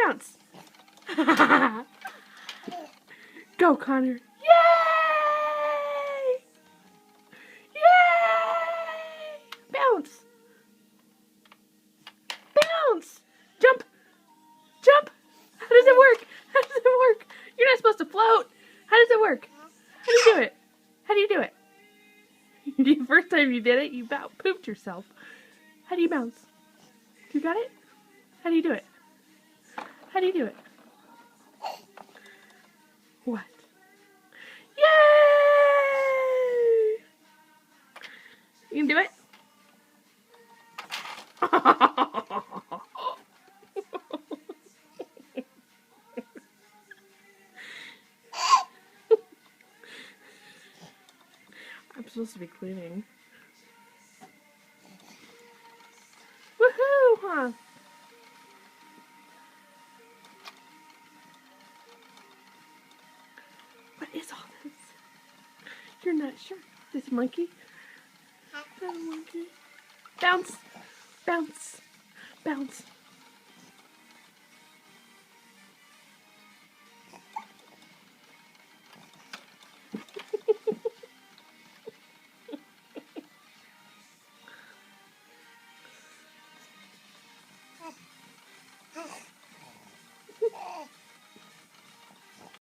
bounce. Go, Connor. Yay! Yay! Bounce. Bounce. Jump. Jump. How does it work? How does it work? You're not supposed to float. How does it work? How do you do it? How do you do it? The first time you did it, you about pooped yourself. How do you bounce? You got it? How do you do it? How do you do it? What? Yay! You can do it? I'm supposed to be cleaning. Woohoo, huh? What is all this? You're not sure. This monkey? That monkey. Bounce. Bounce. Bounce.